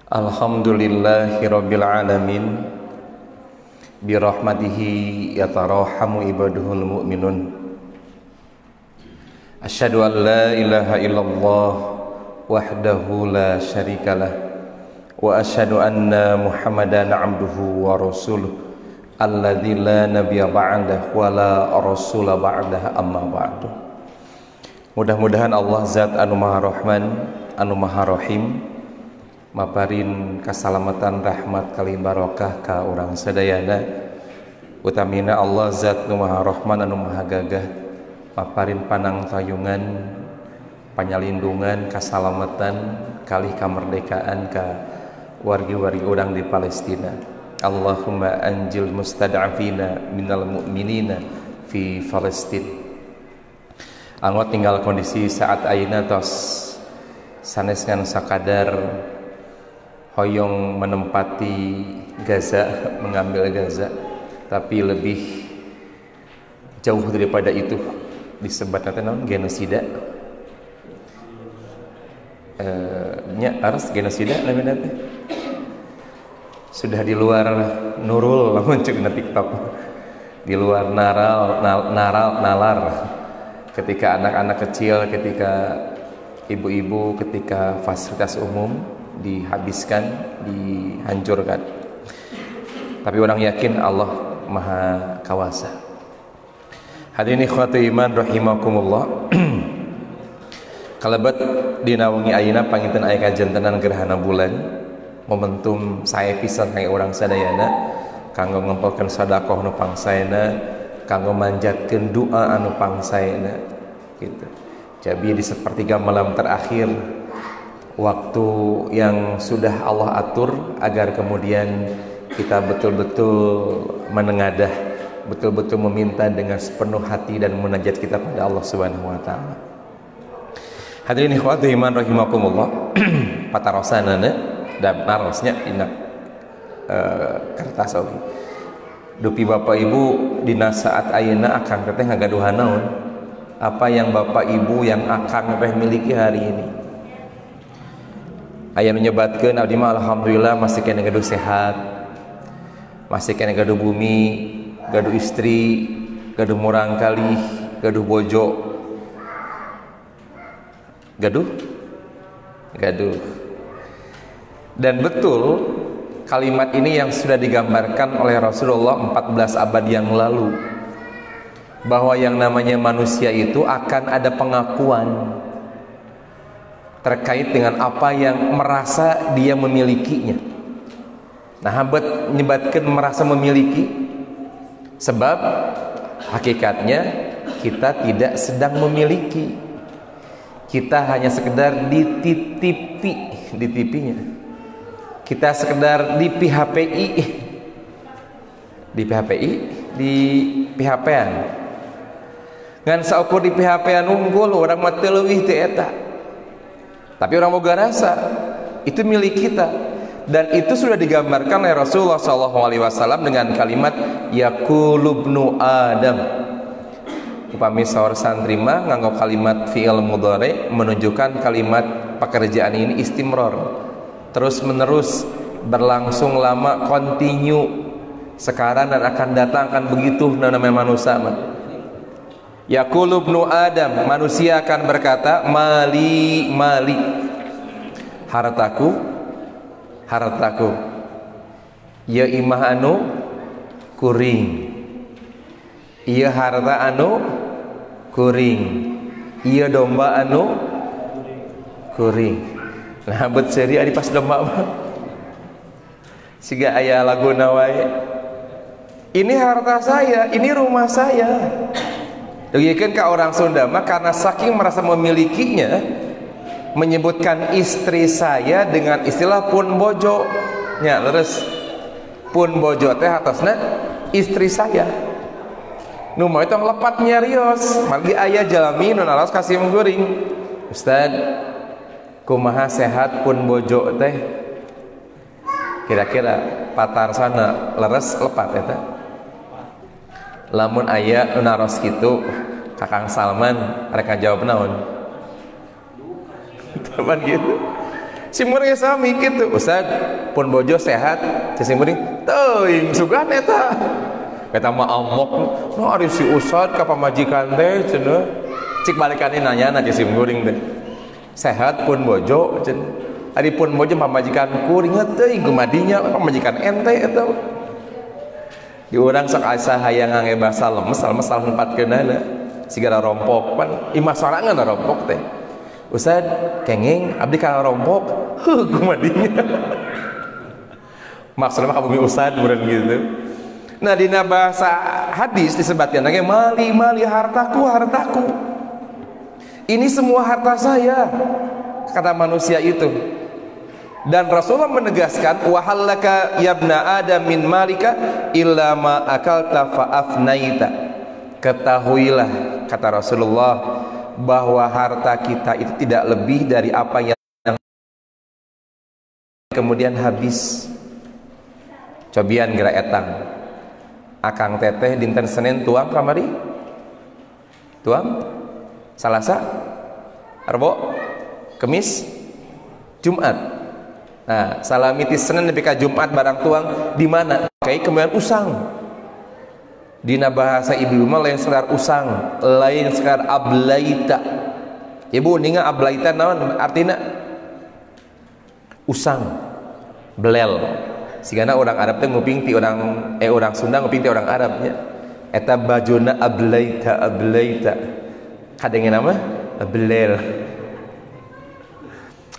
Alhamdulillahirabbil alamin birahmatihi yatarahamu ibaduhul mu'minun. Asyhadu an la ilaha illallah wahdahu la syarikalah wa asyhadu anna Muhammadan abduhu wa rasuluh alladzi la nabiyya ba'dah wa la rasula ba'dah amma ba'du. Mudah-mudahan Allah zat anu maha rahman anu maha rahim maparin kasalamatan rahmat kali barokah ka urang sadayana, utamina Allah zat nu maha rahman anu maha gagah maparin panang tayungan panyalindungan kasalamatan kali kamerdekaan ka wargi-wargi urang di Palestina. Allahumma anjil mustad'afina minal mu'minina fi Palestina. Anggot tinggal kondisi saat ayeuna tos sanes ngan sakadar hoyong menempati Gaza, mengambil Gaza, tapi lebih jauh daripada itu disebutnya naon genosida. Nya aras genosida namanya teh. Sudah di luar nurul lamun ceuk na TikTok. Di luar nalar. Ketika anak-anak kecil, ketika ibu-ibu, ketika fasilitas umum dihabiskan, dihancurkan. Tapi orang yakin Allah maha kawasa. Hadirin ikhwati iman rahimakumullah. Kalabat dinawangi ayeuna panginten aya kajentenan gerhana bulan, momentum sae pisan kangge urang sadayana kanggo ngempelkeun sedekah nu pangsaena, kanggo manjatkeun doa anu pangsaena gitu. Jadi di sepertiga malam terakhir, waktu yang sudah Allah atur agar kemudian kita betul-betul menengadah, betul-betul meminta dengan sepenuh hati dan munajat kita pada Allah Subhanahu wa taala. Hadirin ikhwati iman rahimakumullah. Patarosanana dan narosnya dina kertas oge. Dupi Bapak Ibu dina saat ayeuna akang teh ngagaduhan naon? Apa yang Bapak Ibu yang akang teh miliki hari ini? Aya nu nyebatkeun abdi mah alhamdulillah masih kena gaduh sehat. Masih kena gaduh bumi, gaduh istri, gaduh murang kalih, gaduh bojo. Gaduh. Dan betul kalimat ini yang sudah digambarkan oleh Rasulullah 14 abad yang lalu, bahwa yang namanya manusia itu akan ada pengakuan terkait dengan apa yang merasa dia memilikinya. Nah, habat nyebatkan merasa memiliki, sebab hakikatnya kita tidak sedang memiliki. Kita hanya sekedar dititipinya. Kita sekedar di PHPI, di PHP-an. Ngan saukur di PHP-an unggul orang mah teu leuwih teu eta. Tapi orang boga rasa itu milik kita, dan itu sudah digambarkan oleh Rasulullah SAW dengan kalimat yaqulubnu Adam. Upami saur santri mah nganggo kalimat fi'il mudhari menunjukkan kalimat pekerjaan ini istimror, terus menerus, berlangsung lama, continue, sekarang dan akan datang akan begitu namanya manusia mah. Yaqulu ibnu Adam, manusia akan berkata mali hartaku ya imah anu kuring, iya harta anu kuring, iya domba anu kuring. Nah bet seri adi pas domba mah siga aya laguna wae. Ini harta saya, ini rumah saya. Dugikeun ka orang Sunda mah karena saking merasa memilikinya, menyebutkan istri saya dengan istilah pun bojo. Nya leres. Pun bojo teh atosna istri saya. Nu mah itu lepat nyarios, margi aya jalmi nu naros kasih guring. Ustad, kumaha sehat pun bojo teh? Kira-kira patar sana leres lepat eta. Lamun aya nu naros kitu, Kakang Salman rek ngajawab naon? Tapan gitu. Simkuring sami kitu, Ustaz pun bojo sehat, simkuring teuing sugan eta. Eta mah amok, no ari si Ustaz ka pamajikan teh cenah. Cik balikane nanyana ke simkuring teh. Sehat pun bojo cenah. Ari pun bojo pamajikan kuring teuing kumadinya pamajikan ente eta. Di urang sok asa hayang ngangge basa lemes tempatkeunana. Sigara rompok pan imah sorangan rompok teh. Ustaz kenging abdi kana rompok kumadinya. Maksudnya kamu Ustaz buran gitu. Nah dina bahasa hadis disebutkan lagi mali hartaku. Ini semua harta saya, kata manusia itu. Dan Rasulullah menegaskan wahallaka yabna adam min malika illa ma akalta fa afnaita. Ketahuilah kata Rasulullah bahwa harta kita itu tidak lebih dari apa yang kemudian habis. Cobian geura etang akang teteh dinten Senin tuang kamari tuang Salasa Rebo Kemis Jumat. Nah salamiti Senin nepi ka Jumat barang tuang di mana kayak kemudian usang. Dina bahasa ibu mah lain sekadar usang, lain sekadar ablaita. Ibu ninga ablaita naon artina? Usang, belel. Sigana orang Arab teh nguping ti orang Sunda nguping ti orang Arabnya. Eta bajuna ablaita. Kadengena mah belel.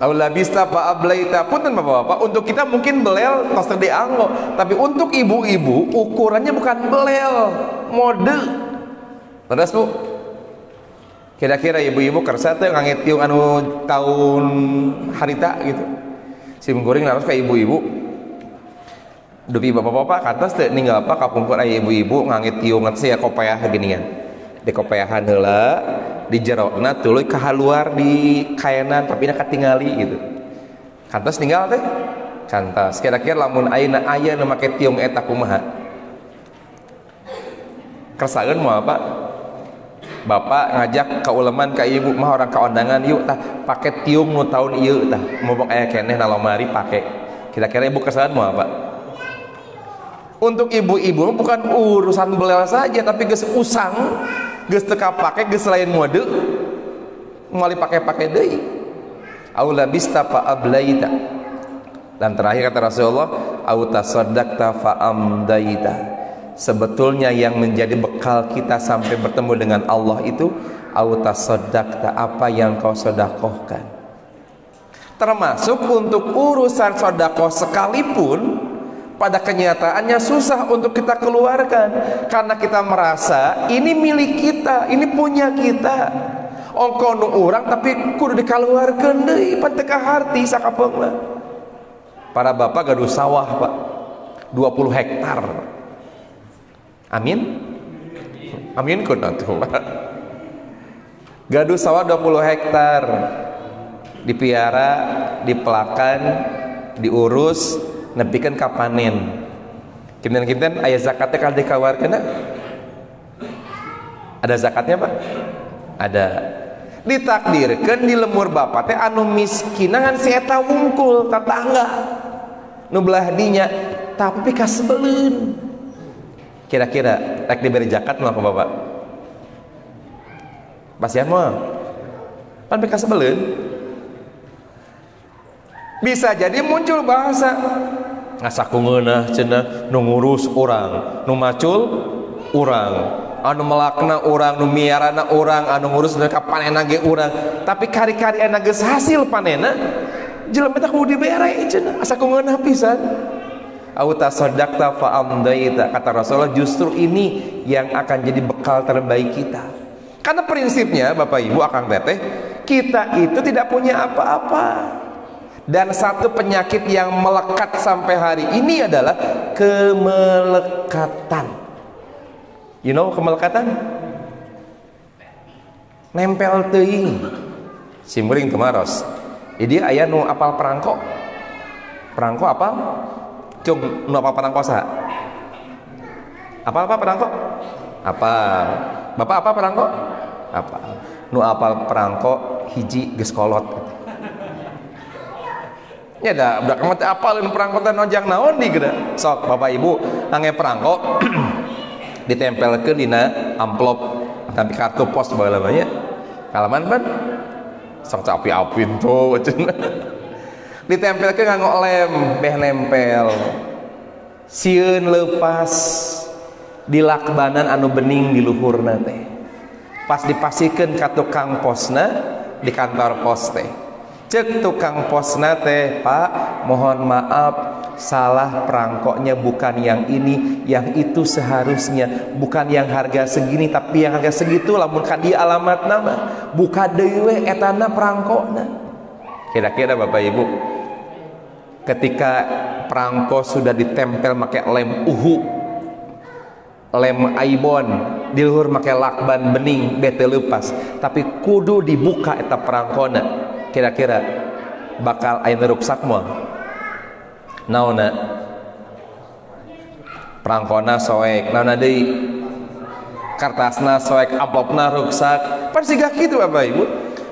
Aula bista fa ablaita. Punten Bapak-bapak, untuk kita mungkin belel tos dianggo, tapi untuk ibu-ibu ukurannya bukan belel, mode. Terus Bu, kira-kira ibu-ibu kersa teh ngangge tiung anu tahun harita gitu. Simkuring harus ka ibu-ibu. Dupi bapak-bapak katos teh ninggal apa kapungkur aya ibu-ibu ngangge tiung sia kopiah geuningan. Di kopiahan heula di jerona tuluy kahaluar di kaenan tapi na katingali gitu. Kantos tinggal teh. Kantos. Kira-kira lamun ayeuna aya nu make tiung eta kumaha? Kersaeun moal apa? Bapak ngajak ka uleman ka ibu mah orang kaondangan yuk tah pake tiung nu taun ieu tah. Mumpung aya keneh na lomari pake. Kira-kira ibu kersaeun moal apa? Untuk ibu-ibu bukan urusan belel saja tapi geus usang, geus teu kapake, geus lain mode, moal dipake-pake deui. Aula bista fa ablaita. Dan terakhir kata Rasulullah, au tasaddaqta fa amdaita. Sebetulnya yang menjadi bekal kita sampai bertemu dengan Allah itu au tasaddaqta, apa yang kau sedekahkan. Termasuk untuk urusan sedekah sekalipun pada kenyataannya susah untuk kita keluarkan karena kita merasa ini milik kita, ini punya kita. Ongko nu urang tapi kudu dikaluarkeun deui pan teu kaharti sakapeungna. Para bapak gaduh sawah, Pak. 20 hektar. Amin. Amin kunaon tuh, Pak. Gaduh sawah 20 hektar. Dipiara, dipelakan, diurus nepikeun ka panen. Kinten-kinten aya zakatnya kalau dikaluarkeun. Ada zakatnya, Pak? Ada. Ditakdirkeun di lemur bapak teh anu miskinangan si eta wungkul tetangga nu belah dinya tapi kasebeleun. Kira-kira rek diberi zakat mah ka bapak? Pasian mah pan kasebeleun. Bisa jadi muncul bahasa ngasakungeunah cenah nu ngurus urang, nu macul urang, anu melakna urang, nu miarana urang, anu ngurus ka panenna ge urang, tapi kari-kari ana geus hasil panenna jelema teh kudu dibere cenah asakungeunah pisan. Au tasaddaqta fa amdaita, kata Rasulullah, justru ini yang akan jadi bekal terbaik kita. Karena prinsipnya Bapak Ibu akang teteh, kita itu tidak punya apa-apa. Dan satu penyakit yang melekat sampai hari ini adalah kemelekatan. You know kemelekatan? Nempel teuing. Simring kemaros. Jadi aya nu apal perangko. Perangko apal? Cung nu apal perangko saha? Apa perangko? Apal. Bapak apa perangko? Apal. Nu apal perangko hiji geus kolot. Ya dah, udah kamu apalin perangkotan nojang naon di gede. Sok bapak ibu angge perangko ditempelkeun dina amplop tapi kartu pos baheula mah nya. Kalaman pan sok api-apin tuh cenah. Ditempelkeun nganggo lem, beh nempel. Sieun leupas di lakbanan anu bening di luhurna teh. Pas dipasikeun ka tukang posna di kantor pos teh. Cek tukang posna teh, Pak, mohon maaf, salah perangkoknya bukan yang ini, yang itu seharusnya, bukan yang harga segini tapi yang harga segitu, lamun ka di alamat nama buka deui we etana perangkokna. Kira-kira Bapak Ibu, ketika perangko sudah ditempel make lem uhu, lem aibon, di luhur make lakban bening bete leupas, tapi kudu dibuka eta perangkona, kira-kira bakal aya ruksak moal naonna? Perangkona soek naonna deui, kartasna soek, amplopna ruksak, pasti gak gitu Bapak Ibu.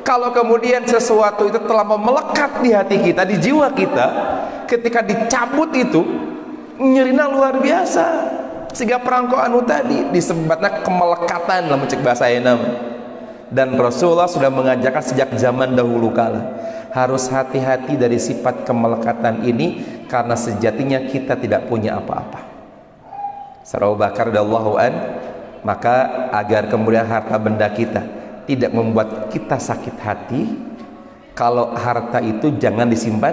Kalau kemudian sesuatu itu telah melekat di hati kita, di jiwa kita, ketika dicabut itu nyerina luar biasa. Sehingga perangko anu tadi disebutnya kemelekatan dalam cek bahasa ayeuna. Dan Rasulullah sudah mengajarkan sejak zaman dahulu kala, harus hati-hati dari sifat kemelekatan ini, karena sejatinya kita tidak punya apa-apa. Sayyidina Abu Bakar radhiyallahu an, maka agar kemudian harta benda kita tidak membuat kita sakit hati, kalau harta itu jangan disimpan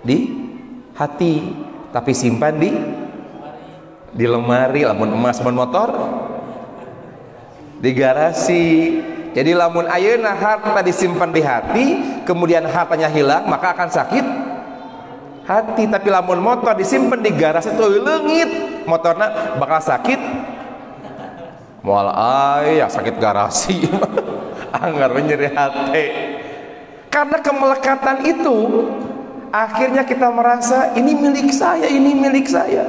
di hati, tapi simpan di lemari. Lamun emas, lamun motor di garasi. Jadi lamun ayeuna harta disimpan di hati, kemudian hartanya hilang, maka akan sakit hati. Tapi lamun motor disimpan di garasi itu leungit, motorna bakal sakit. Moal aya sakit garasi anggar nyeri hati. Karena kemelekatan itu akhirnya kita merasa ini milik saya, ini milik saya.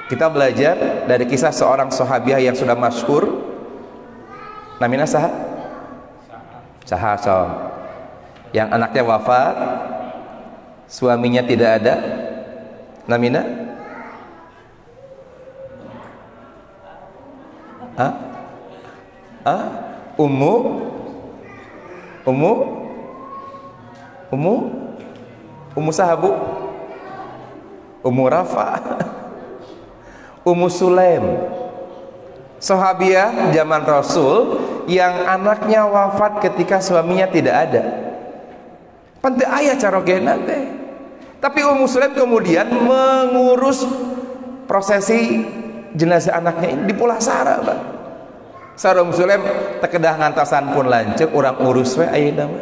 Kita belajar dari kisah seorang sahabiah yang sudah masyhur, namanya saha? Saha, yang anaknya wafat, suaminya tidak ada, namanya Ummu sahabu, Ummu Rafa, Ummu Sulaim, sahabiah zaman Rasul yang anaknya wafat ketika suaminya tidak ada. Pante aya carogena teh. Tapi Ummu Sulaim kemudian mengurus prosesi jenazah anaknya ini di Pulasara, Pak. Sareng Muslim tekedah ngantosan pun lanceuk, urang urus we ayeuna mah.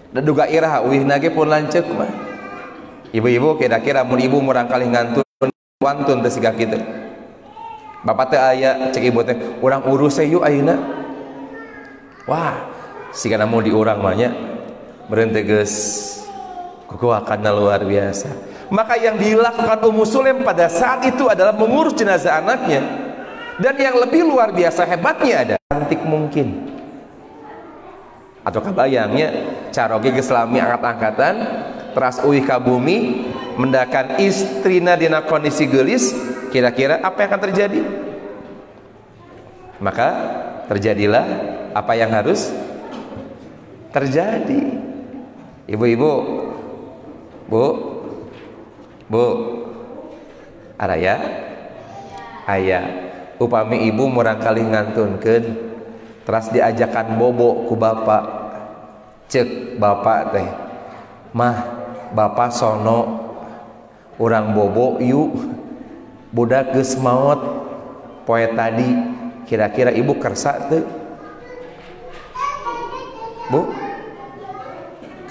Da duga irah uihna ge pun lanceuk mah. Ibu-ibu kira-kira mun ibu murang kalih ngantun wantun teh siga kitu. Bapak teh aya cek ibu teh, urang urus yuk ayeuna. Wah, siga namun di urang mah nya meureun teh geus kukuakanna luar biasa. Maka yang dilakukan Ummu Sulaim pada saat itu adalah mengurus jenazah anaknya. Dan yang lebih luar biasa hebatnya ada cantik mungkin. Atau kebayangnya caroge geus lami angkat-angkatan teras uih ka bumi mendakan istrina dina kondisi geulis, kira-kira apa yang akan terjadi? Maka terjadilah apa yang harus terjadi. Ibu-ibu, Bu, araya aya upami ibu murang kali ngantunkeun teras diajakan bobo ku bapak, cek bapak teh, mah bapak sono urang bobo yuk, budak geus maot poe tadi, kira-kira ibu kersa teu? Bu,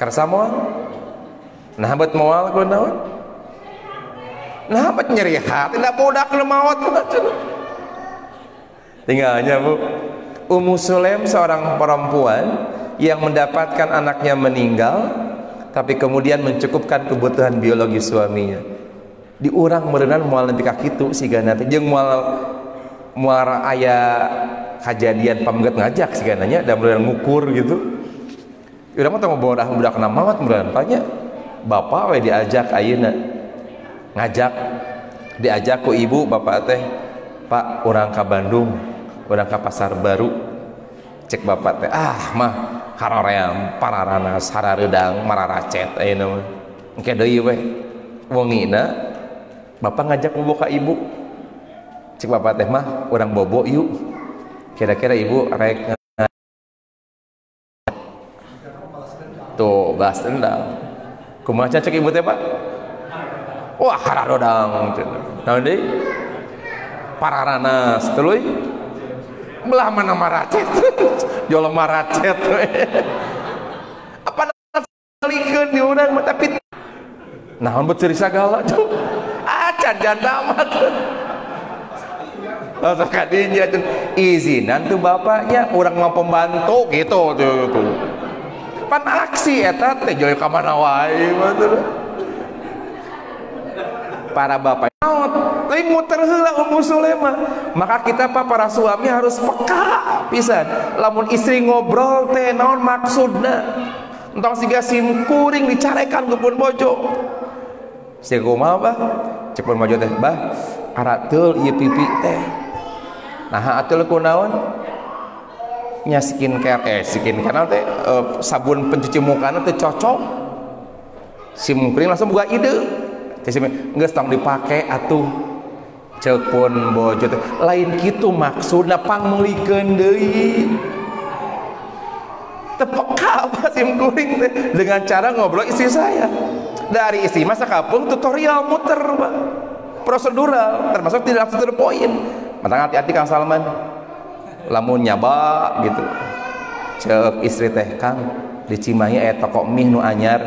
kersa moal? Nah bet moal ku naon? Nah bet nyeri hati, tidak budak lu maot tinggalnya Bu. Ummu Sulaim seorang perempuan yang mendapatkan anaknya meninggal, tapi kemudian mencukupkan kebutuhan biologi suaminya. Di urang meureunana moal nepi ka kitu sigana teh, jeung moal aya kajadian pamengget ngajak sigana nya da meureun ngukur gitu. urang mah teu bodah budakna mamat mudahan tanya bapak we diajak ayeuna diajak ku ibu bapak teh, Pak urang ka Bandung, urang ka Pasar Baru. Cek bapak teh mah haroream pararana sarareudang mararacet ayeuna mah engke deui we wongina bapak ngajak bobo ka ibu. Cek bapak teh mah urang bobo yuk, kira-kira ibu rek tuh balas dendam kumaha cek ibu teh Pak? Wah hararodang naon deui pararana tuluy belah mana maracet jolo maracet we apa nalikeun di urang mah tapi naon bet ceri sagala tuh acan janda amat langsung kadinya izinan tuh bapaknya urang mau pembantu gitu tuh pan aksi eta teh joyo ka mana wae para bapak tapi muter heula Ummu Sulaimah. Maka kita para suami harus peka pisan lamun istri ngobrol teh naon maksudna entong siga sim kuring dicarekan ke pun bojo siga kumaha bah cek pun bojo teh bah arateul ieu pipi teh nah atuh kunaon nya skincare teh sabun pencuci muka teh cocok sim kuring langsung buka ide geus tong dipake atuh ceuk pun bojo teh lain kitu maksudna pangmeulikeun deui teu peka apa sim kuring teh dengan cara ngobrol istri saya dari istri masa kapung tutorial muter Pak. Prosedural termasuk tidak to the point matang hati-hati Kang Salman lamun nyaba gitu ceuk istri teh Kang di Cimahi aya toko mie nu anyar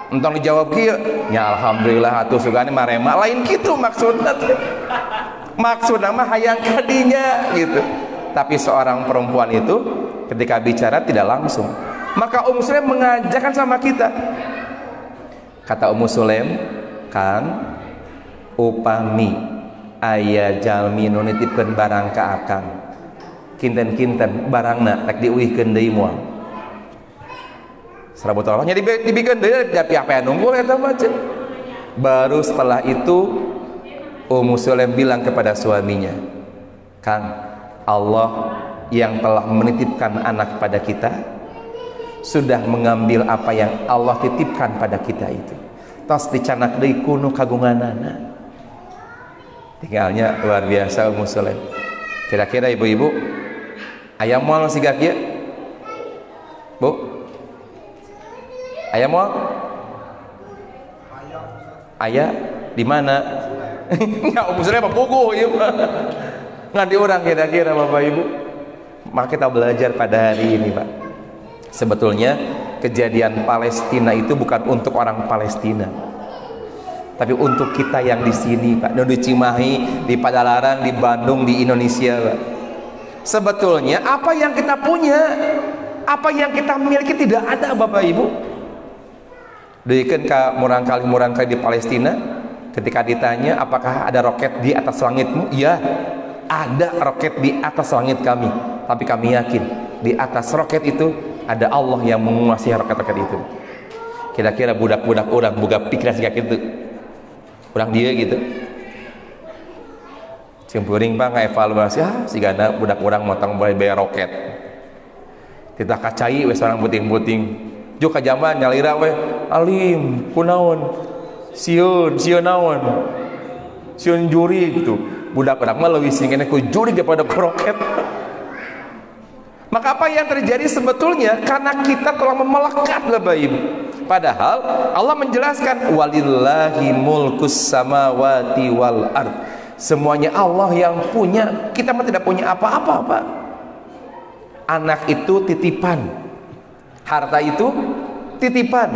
entong dijawab kieu nya alhamdulillah atuh sugane marema lain kitu maksudna mah hayang kadinya gitu tapi seorang perempuan itu ketika bicara tidak langsung maka Ummu Sulaim mengajarkan sama kita kata Ummu Sulaim Kang upami aya jalmi nu nitipkeun barang ka akang kinten-kinten barangna rek diuihkeun deui moal serabut Allahnya dibikin deui da pihak nunggu eta mah baru setelah itu Ummu Sulaim bilang kepada suaminya Kang Allah yang telah menitipkan anak pada kita sudah mengambil apa yang Allah titipkan pada kita itu tos dicanak deui kuno kagunganana tinggalnya luar biasa Ummu Sulaim. Kira-kira ibu-ibu aya moal siga kieu Bu aya moal aya di mana ya Ummu Sulaim puguh ieu mah ngan di urang kira-kira Bapak Ibu. Maka kita belajar pada hari ini Pak sebetulnya kejadian Palestina itu bukan untuk orang Palestina tapi untuk kita yang di sini Pak, di Cimahi, di Padalarang, di Bandung, di Indonesia Pak. Sebetulnya apa yang kita punya, apa yang kita miliki tidak ada Bapak Ibu. Dikeun ka murang-kali di Palestina, ketika ditanya apakah ada roket di atas langitmu? Iya, ada roket di atas langit kami. Tapi kami yakin di atas roket itu ada Allah yang menguasai roket-roket itu. Kira-kira budak-budak orang boga pikiran kayak gitu. Kurang dia gitu cimpuring Pak ngaevaluasi sigana budak orang motong boleh bayar roket kita kacai wes orang puting-puting juk ka jaman nyalira we alim kunaon sieun naon sieun juri gitu budak orang mah leuwih singkena ku juri daripada ku roket. Maka apa yang terjadi sebetulnya karena kita telah memelekat Bapak Ibu. Padahal Allah menjelaskan walillahi mulkus samawati wal ard. Semuanya Allah yang punya, kita mah tidak punya apa-apa Pak. Anak itu titipan, harta itu titipan,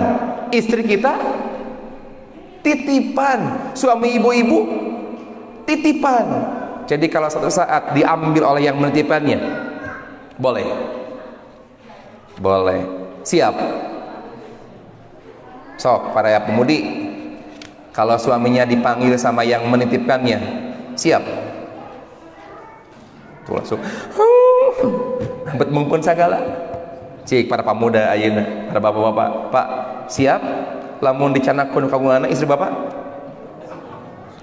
istri kita titipan, suami ibu-ibu titipan. Jadi kalau suatu saat diambil oleh yang menitipannya, boleh, boleh, siap. Sok para pemudi, kalau suaminya dipanggil sama yang menitipkannya, siap. Tuh langsung bet mungpun sagala Cik para pemuda ayeuna, para bapak-bapak, Pak, siap lamun dicanakeun kagunganna istri Bapak?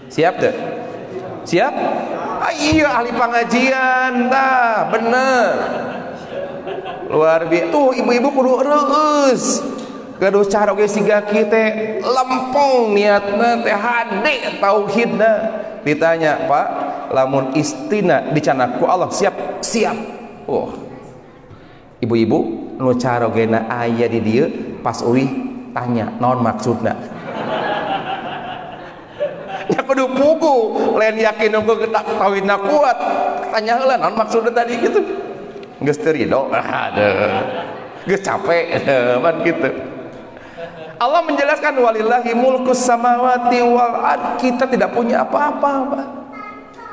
Siap teu? Siap? Ah, iya ahli pengajian tah, bener. Luar biasa. Tuh ibu-ibu kudu reueus. Gaduh cara oge siga kieu teh lempong niatna teh hade tauhidna. Ditanya, "Pak, lamun istina dicana ku Allah siap?" Siap. Oh. Ibu-ibu nu carogena aya di dieu pas ulih tanya naon maksudna. Ya kudu pugu, lain yakin nunggu tauhidna kuat. Tanya heula naon maksudna tadi gitu. Geus teu ridho. Aduh. Geus capek man kitu. Allah menjelaskan walillahi mulkus samawati wal ard. Kita tidak punya apa-apa, Pak.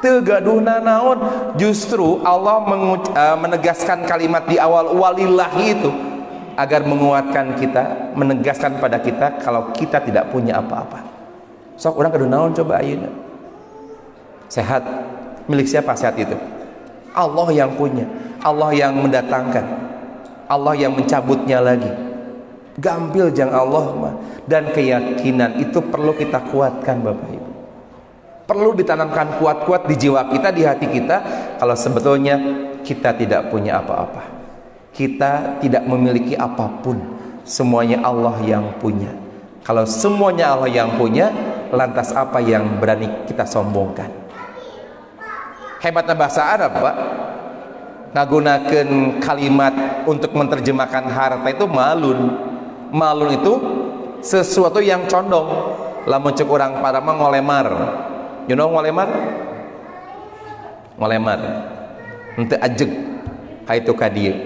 Teu gaduhna naon. Justru Allah menegaskan kalimat di awal walillahi itu agar menguatkan kita, menegaskan pada kita kalau kita tidak punya apa-apa. Sok urang gaduh naon coba ayeuna. Sehat. Milik siapa sehat itu? Allah yang punya, Allah yang mendatangkan, Allah yang mencabutnya lagi. Gampil jang Allah mah. Dan keyakinan itu perlu kita kuatkan Bapak Ibu. Perlu ditanamkan kuat-kuat di jiwa kita, di hati kita, kalau sebetulnya kita tidak punya apa-apa, kita tidak memiliki apapun, semuanya Allah yang punya. Kalau semuanya Allah yang punya, lantas apa yang berani kita sombongkan? Hebatnya bahasa Arab, Pak, ngagunakeun kalimat untuk menerjemahkan harta itu malun. Malun itu sesuatu yang condong. Lamun cek urang pada mah ngolemar. You know ngolemar? Ngolemar. Henteu ajeg kaitu ka dieu.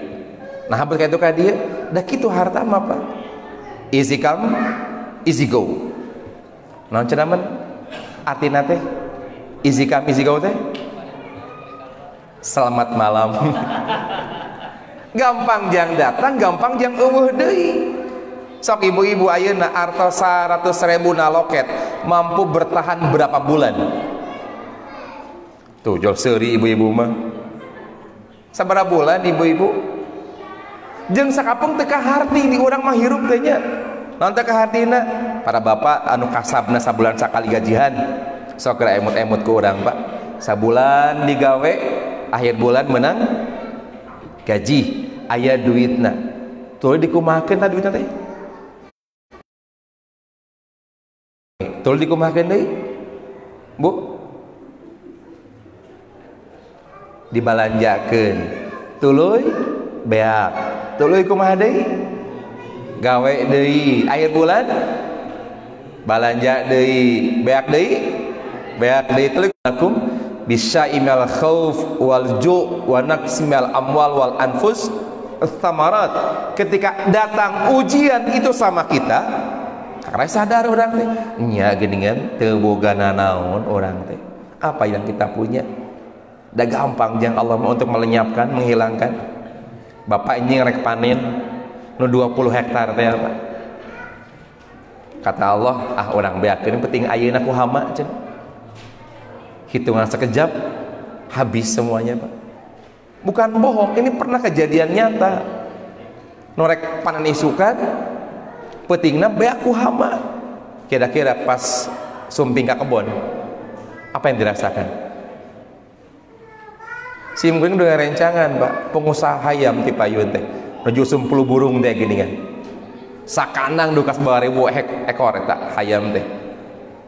Nah, hampir kaitu ka dieu, da kitu harta mah Pak. Easy come, easy go. Naon cenah men? Artina teh easy come, easy go teh? Selamat malam. Gampang jang datang, gampang jang eueuh deui. Sok ibu-ibu ayeuna artos 100.000 na loket mampu bertahan berapa bulan? Tuh jol seuri ibu-ibu mah. Sabaraha bulan ibu-ibu? Jeung sakapung teu kaharti di urang mah hirup teh nya. Naon teh kahartina? Para bapak anu kasabna sabulan sakali gajihan. Sok kira emut-emut ku urang, Pak. Sabulan digawe, akhir bulan menang gaji, aya duitna. Tuluy dikumahakeun tah duitna teh? Tuluy dikumahakeun deui? Bu? Dibalanjakeun. Tuluy beak. Tuluy kumaha deui? Gawe deui. Akhir bulan balanja deui, beak deui. Beak deui tuluy lakum bisyaimal khauf wal ju' wa naqsimal amwal wal anfus tsamarat. Ketika datang ujian itu sama kita, karena sadar orang teh nya geuningan teu boga naon orang teh. Apa yang kita punya? Da gampang jang Allah untuk melenyapkan, menghilangkan. Bapak ini rek panen nu 20 hektar teh Pak. Kata Allah, ah orang beakeun penting ayeuna ku hama cenah. Hitungan sekejap habis semuanya Pak. Bukan bohong, ini pernah kejadian nyata. Norek panen isukan peutingna beak ku hama. Kira-kira pas sumping ka kebon, apa yang dirasakan? Simkuring dengan rencangan Pak, pengusaha hayam ti payun teh nuju 10 burung teh gini kan. Sakanang dukas 2000 ekor eta hayam teh.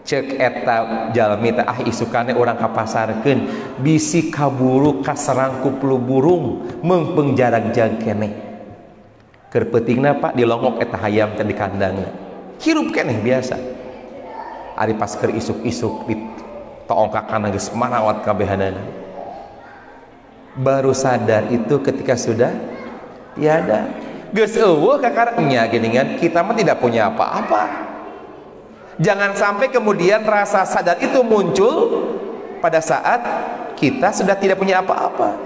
Cek eta jalmi teh ah isukane urang kapasarkeun bisi kaburu kaserang ku 10 burung meungpeung jarang jang keneh. Keur peutingna Pak dilongok eta hayam teh di kandangna. Hirup keneh biasa. Ari pas keur isuk-isuk di toongkakan geus manawat kabehanana. Baru sadar itu ketika sudah tiada. Geus eueuh kakarnya geuningan kita mah tidak punya apa-apa. Jangan sampai kemudian rasa sadar itu muncul pada saat kita sudah tidak punya apa-apa.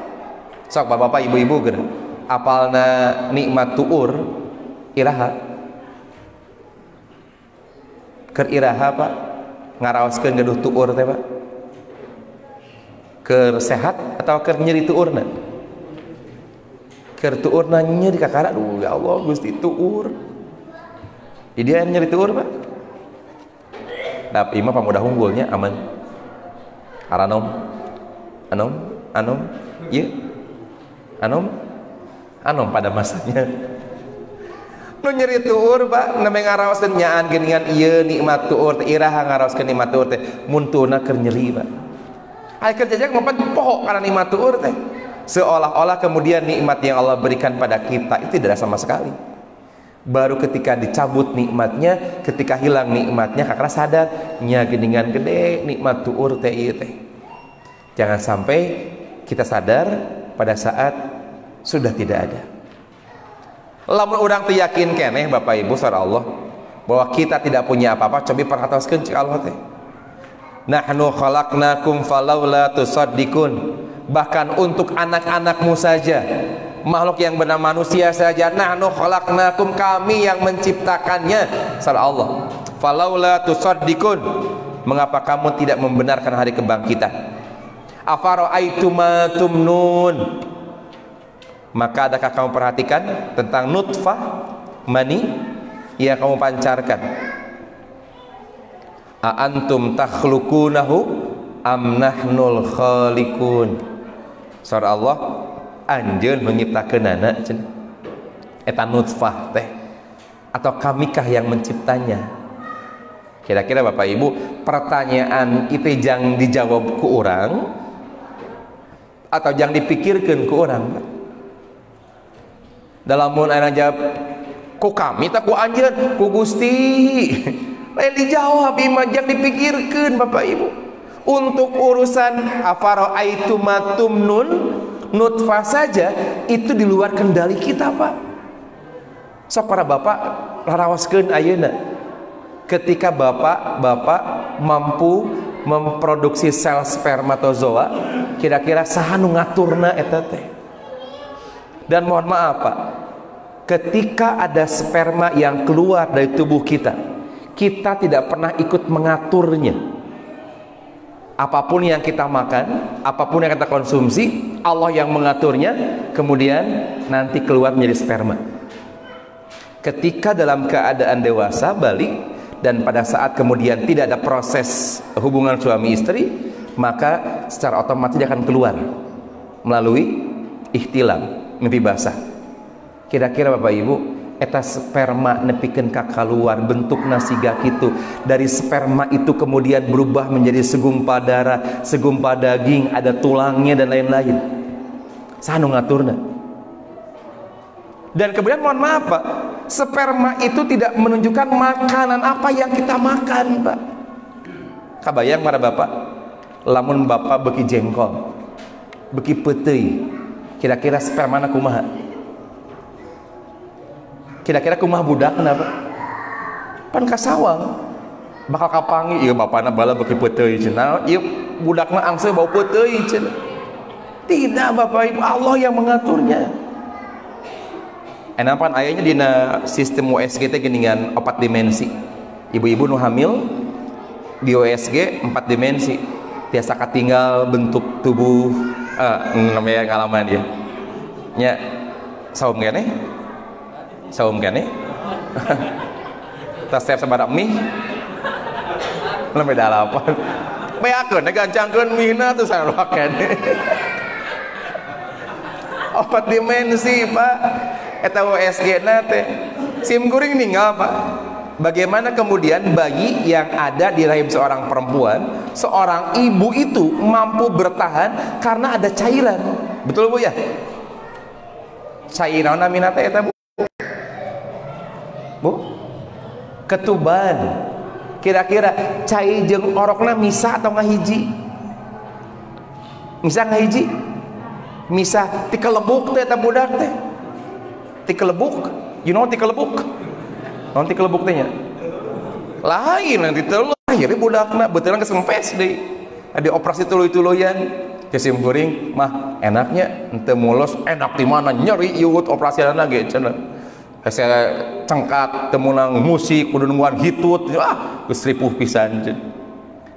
Sok bapak-bapak, ibu-ibu geura apalna nikmat tuur iraha? Keur iraha Pak? Ngaraoskeun gaduh tuur teh Pak? Keur sehat atau keur nyeri tuurna? Keur tuur nanya di kakara, aduh ya Allah Gusti tuur. Jadi dia nyeri tuur Pak. Tapi mah pamudah unggulnya aman. Aranom, anom, iya, anom pada masanya. Nu nyeri tuur Pak, name ngaraoskeun nyaan geuningan ieu nikmat tuur teh iraha ngaraoskeun nikmat tuur teh muntuna keur nyeri Pak. Ai keur jajak meupat poho kana nikmat tuur teh. Seolah-olah kemudian nikmat yang Allah berikan pada kita itu tidak sama sekali. Baru ketika dicabut nikmatnya, ketika hilang nikmatnya, kakak sadar nya geuningan gede nikmat tuur teh ieu teh. Jangan sampai kita sadar pada saat sudah tidak ada. Lamun urang teu yakin keneh Bapak Ibu saudara Allah bahwa kita tidak punya apa-apa, coba perhatikan cik Allah teh. Nahnu khalaqnakum falaula tusaddiqun. Bahkan untuk anak-anakmu saja, makhluk yang bernama manusia saja, nahnu khalaqnakum, kami yang menciptakannya, saudara Allah. Falaula tusaddiqun, mengapa kamu tidak membenarkan hari kebangkitan? Afara'aitum ma tumnun, maka adakah kamu perhatikan tentang nutfah mani yang kamu pancarkan? A antum takhluqunahu am nahnul khaliqun. Saudara Allah, anjeun menciptakeunana cenah eta nutfah teh, atau kamikah yang menciptanya? Kira-kira Bapak Ibu, pertanyaan itu jangan dijawab ku orang atau jangan dipikirkan ku orang. Dalam mun aya jawab ku kami tak ku anjeun, ku Gusti. Lain dijawab imah, jangan dipikirkan Bapak Ibu. Untuk urusan afara'aitum ma tumnun, nutfah saja itu di luar kendali kita Pak. Sok para bapak larawaskeun ayeuna, ketika bapak mampu memproduksi sel spermatozoa, kira-kira saha nu ngaturna eta teh? Dan mohon maaf Pak, ketika ada sperma yang keluar dari tubuh kita, kita tidak pernah ikut mengaturnya. Apapun yang kita makan, apapun yang kita konsumsi, Allah yang mengaturnya, kemudian nanti keluar menjadi sperma. Ketika dalam keadaan dewasa balik, dan pada saat kemudian tidak ada proses hubungan suami istri, maka secara otomatis dia akan keluar melalui ihtilam, mimpi basah. Kira-kira Bapak Ibu, eta sperma nepikeun ka kaluar bentukna siga kitu. Dari sperma itu kemudian berubah menjadi segumpal darah, segumpal daging, ada tulangnya dan lain-lain. Saha nu ngaturna? Dan kemudian mohon maaf Pak, sperma itu tidak menunjukkan makanan apa yang kita makan Pak. Kabayang para bapak, lamun bapak beki jengkol, beki peuteuy, kira-kira spermana kumaha? Kira-kira kumaha budakna Pak? Pan kasawang bakal kapangi, ieu bapana bala beki peuteuy cenah, ieu budakna angse bau peuteuy cenah. Tidak Bapak Ibu, Allah yang mengaturnya. Enapan ayahnya dina sistem USG teh geuningan 4 dimensi. Ibu-ibu nu hamil di USG 4 dimensi. Tiasa katinggal bentuk tubuh namanya ngalaman dia. Nya saum keneh? Saum keneh? Tas siap sabaraha mie? Lemeh dalapan. Beakeun gancangkeun mihna tuh sarua keneh. 4 dimensi Pak. Eta USG na teh sim kuring ninggal Pak. Bagaimana kemudian bayi yang ada di rahim seorang perempuan, seorang ibu itu mampu bertahan karena ada cairan. Betul Bu ya? Cairan namina teh eta Bu. Bu? Ketuban. Kira-kira cai jeung orokna misah atau ngahiji? Misah ngahiji? Misah ti kelebuk teh eta budak teh. Ti kelebuk, you know ti kelebuk? Non ti kelebuk teh nya. Lain nanti teu akhirnya budakna beuteulna geus ngempes deui. Adi operasi tuluy-tuluyan. Kesim kuring mah enaknya henteu mulus, enak di mana nyeri ieu operasiana ge cenah. Hese cengkat teu meunang musik kudu nungguan hitut. Geus ripuh pisan.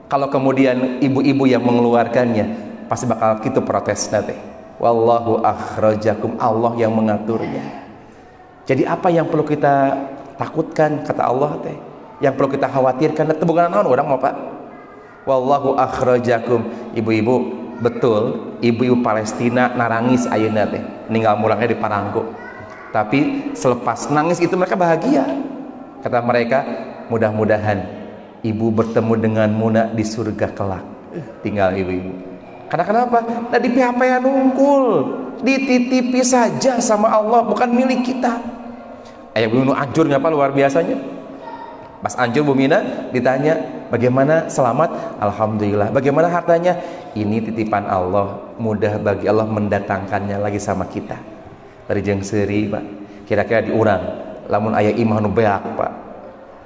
Kalau kemudian ibu-ibu yang mengeluarkannya pasti bakal kitu protesna teh. wallahu akhrajakum, Allah yang mengaturnya. Jadi apa yang perlu kita takutkan kata Allah teh, yang perlu kita khawatirkan teh bukan naon urang mah Pak. Wallahu akhrajakum. Ibu-ibu, betul ibu-ibu Palestina narangis ayeuna teh ninggal mulangnya di Parangko, tapi selepas nangis itu mereka bahagia. Kata mereka, mudah-mudahan ibu bertemu dengan Muna di surga kelak. Tinggal ibu-ibu. Karena kenapa? Nah di PHP nungkul, dititipi saja sama Allah, bukan milik kita. Bu Mina hancur ngapa luar biasanya. Pas hancur Bu Mina ditanya, bagaimana selamat? Alhamdulillah. Bagaimana hartanya? Ini titipan Allah, mudah bagi Allah mendatangkannya lagi sama kita. Dari jeung seuri Pak. Kira-kira diurang lamun aya imah nu beak Pak,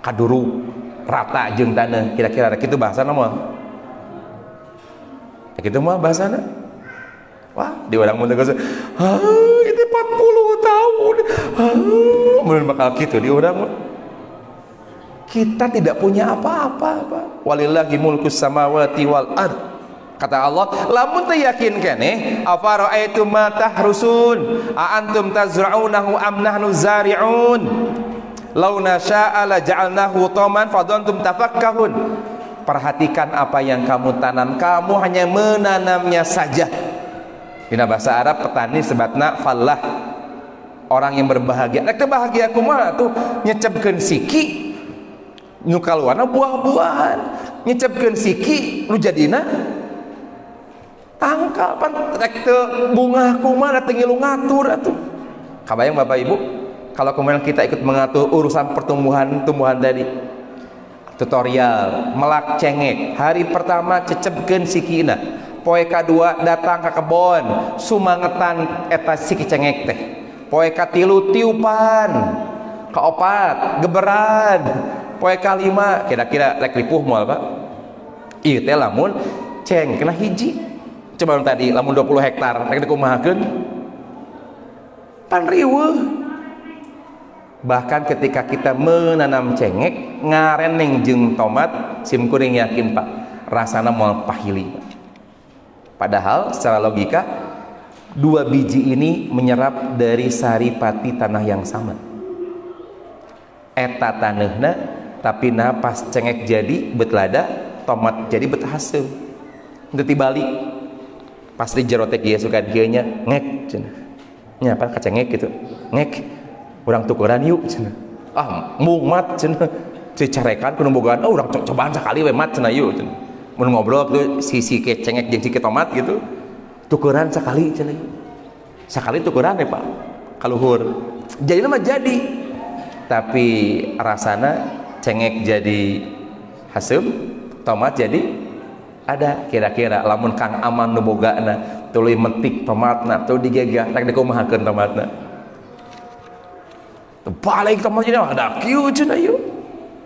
kaduru rata jeung taneuh, kira-kira kitu bahasana moal. Kitu mah bahasana. Wah, di orang mun geus itu 40 tahun. Mun bakal kitu di urang. Kita tidak punya apa-apa, Pak. Walillahi mulkus samawati wal ard. Kata Allah, lamun teu yakin keneh, afara'aitum ma tahrusun, a antum tazra'unahu am nahnu zari'un. Law nasya'a la ja'alnahu taman fadantum tafakkahun. Perhatikan apa yang kamu tanam, kamu hanya menanamnya saja. Dina bahasa Arab petani sebatna fallah, orang yang berbahagia. Rek teu bahagia kumaha tuh, nyecepkeun siki nu kaluarna buah-buahan, nyecepkeun siki nu jadina tangkal pan. Rek teu bungah kumaha teu ngilu ngatur atuh. Kabayang Bapak Ibu, kalau kemudian kita ikut mengatur urusan tumbuhan tadi, tutorial melak cengek, hari pertama cecepkeun sikina, poe kadua datang ke kebon sumangetan eta siki cengek teh, poe katilu tiupan, kaopat geberan, poe kalima kira-kira rek lipuh moal Pak. Ieu teh lamun ceng kena hiji, coba tadi lamun 20 hektar rek dikumahakeun pan riweuh. Bahkan ketika kita menanam cengek ngareneng jeung tomat, sim kuring yakin Pak rasana moal pahili. Padahal secara logika dua biji ini menyerap dari saripati tanah yang sama. Eta taneuhna, tapi nah pas cengek jadi bet lada, tomat jadi bet hasil. Teu tibalik. Pas di jero teh kieu suka dieu nya ngek cenah. Nya apa ka cengek gitu. Ngek. Urang tukeran yuk cenah. Ah, mung mat cenah. Dicarekan kudu bogaan, urang cobaan sakali we mat cenah yuk cenah. Mun ngobrol tuh sisi ke cengek jeung siki tomat gitu. Tukeran sakali cenah. Sakali tukeran ya Pak. Kaluhur. Jadi mah jadi. Tapi rasana cengek jadi hasem, tomat jadi ada. Kira-kira lamun Kang Aman nu bogana tuluy metik tomatna, tuluy digegah rek dikumahakeun tomatna. Balik tomat jadi ada kieu cenah yeuh.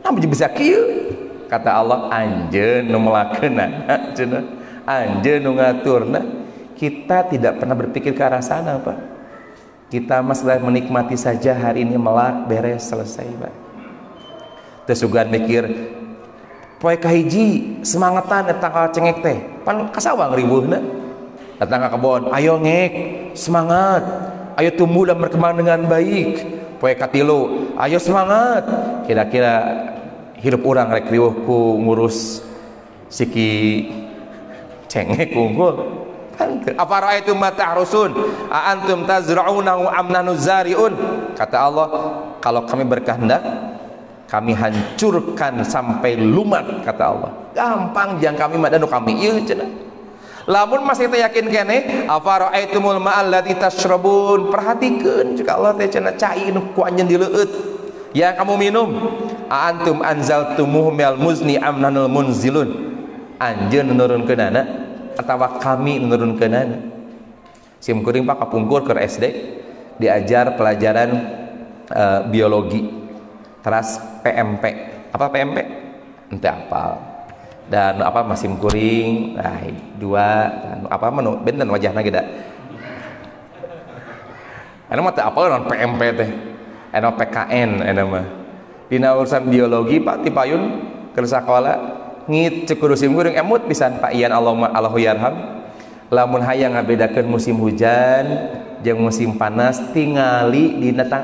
Namun bisa kieu. Kata Allah, anjeun nu melakeunana cenah. Anjeun nu ngaturna. Kita tidak pernah berpikir ke arah sana, Pak. Kita masalah menikmati saja hari ini melak beres selesai, Pak. Teu sugan mikir poe kahiji semangetan datang ka cengek teh. Pan kasawang riweuhna. Datang ka kebon, ayo ngek, semangat. Ayo tumbuh dan berkembang dengan baik. Poe katilu, ayo semangat. Kira-kira hidup orang rek riweuh ku ngurus siki cengek unggul. Afara'aitum ma tahrusun a antum tazra'unahu am nahnu zari'un. Kata Allah, kalau kami berkehendak kami hancurkan sampai lumat, kata Allah. Gampang jang kami mah dan kami ieu cenah. Lamun masih teh yakin keneh, afara'aitumul ma'al lati tasyrabun, perhatikeun jika Allah teh cenah cai nu ku anjeun dileueut yang kamu minum, a antum anzaltumuhu minal muzni am nahnul munzilun, anjeun nurunkeunana atawa kami nurunkeunana. Sim kuring Pak kapungkur ke SD diajar pelajaran biologi teras PMP. Apa PMP? Ente apal. Dan apa masim kuring, nah dua dan apa menu benten wajahna geda. Anu mah teu apal non PMP teh. Anu PKN anu mah. Dina urusan biologi Pak ti payun keur sakola ngit cek kudu sim kuring emut pisan Pak Ian Allahu yarham. Lamun hayang ngabedakeun musim hujan jeung musim panas tingali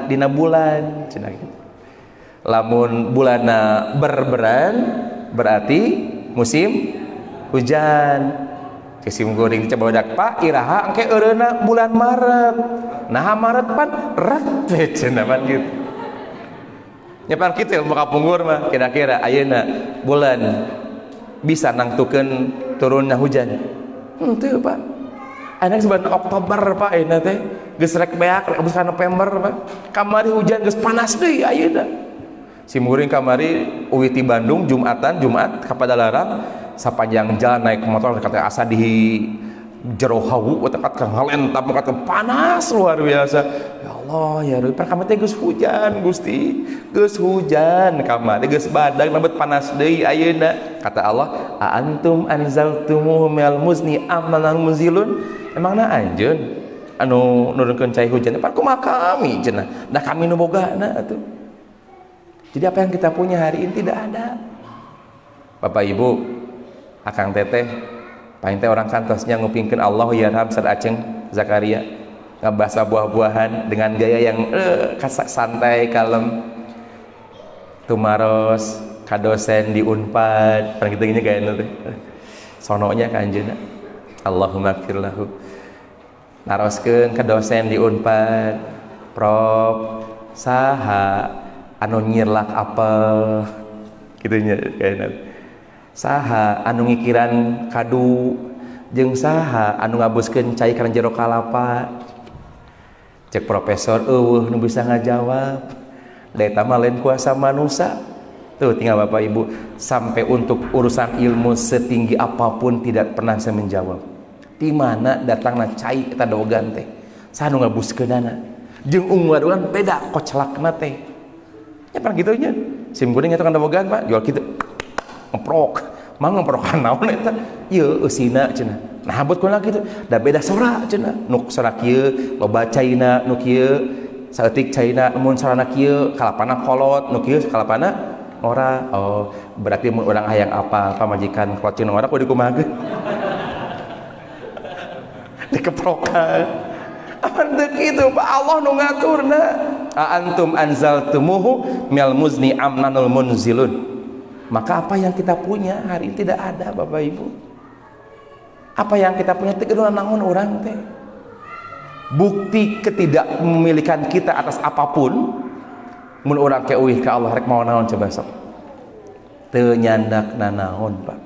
dina bulan cenah gitu. Lamun bulanna berberan berarti musim hujan. Kisim goreng coba badak Pak iraha engke eureuna bulan Maret. Nah Maret pan ret cenah pan gitu. Nya pan kitu ilmu kapungkur mah kira-kira ayeuna bulan bisa nangtukeun turunna hujan. Henteu Pak. Anak sebulan Oktober Pak ayeuna teh geus rek beak rek ka November Pak. Kamari hujan geus panas deui ayeuna. Simkuring kamari uwi ti Bandung Jumat ka Padalarang sapanjang jalan naik motor kata asa di jero hawu kata ngalentam kata panas luar biasa. Ya Allah ya Rabbi pan kamari teh geus hujan Gusti geus hujan kamari geus badag nambet panas deui ayeuna kata Allah a antum anzaltumuhu minal muzni amman munzilun emangna anjeun anu nurunkeun cai hujan pan kumaha kami cenah da kami nu bogana atuh. Jadi apa yang kita punya hari ini tidak ada. Bapak Ibu, Akang Teteh, paling teh orang kantosnya ngupingkeun Allah yarham Ustaz Aceng Zakaria ngabasa buah-buahan dengan gaya yang santai kalem. Tumaros ka dosen di Unpad, pan kitu gini gayana teh. Sononya ka anjeunna. Allahumma gfir lahu. Naroskeun ka dosen di Unpad, Prof, saha anu nyirlak apel kitu nya kayana. Saha anu ngikiran kadu jeung saha anu ngabuskeun cai kana jero kalapa. Cek profesor eueuh nu bisa ngajawab. Da eta mah lain kuasa manusia. Tuh tinggal Bapak Ibu sampai untuk urusan ilmu setinggi apapun tidak pernah bisa menjawab. Di mana datangna cai eta dogan teh? Saha nu ngabuskeunana? Jeung umur dogan beda koclakna teh. Ya pernah gitu nya. Sim kuring eta kan bogaan Pak, jual kitu. Ngeprok. Mah ngeprokan naon eta? Ieu eusina cenah. Nah habut kunaon kitu? Da beda sora cenah. Nu sora kieu loba caina, nu kieu saeutik caina, mun sorana kieu kalapana kolot, nu kieu kalapana ora. Oh, berarti mun urang hayang apa pamajikan kloceun ora kudu kumaha? Dikeprokan. Aman teu kitu Pak Allah nu ngaturna. A antum anzaltumuhu minal muzni amnanul munzilun. Maka apa yang kita punya hari ini tidak ada Bapak Ibu. Apa yang kita punya teh kudu naon urang teh. Bukti ketidakmemilikan kita atas apapun mun urang ke euih ka Allah rek mau naon coba sok. Teu nyandakna naon Pak.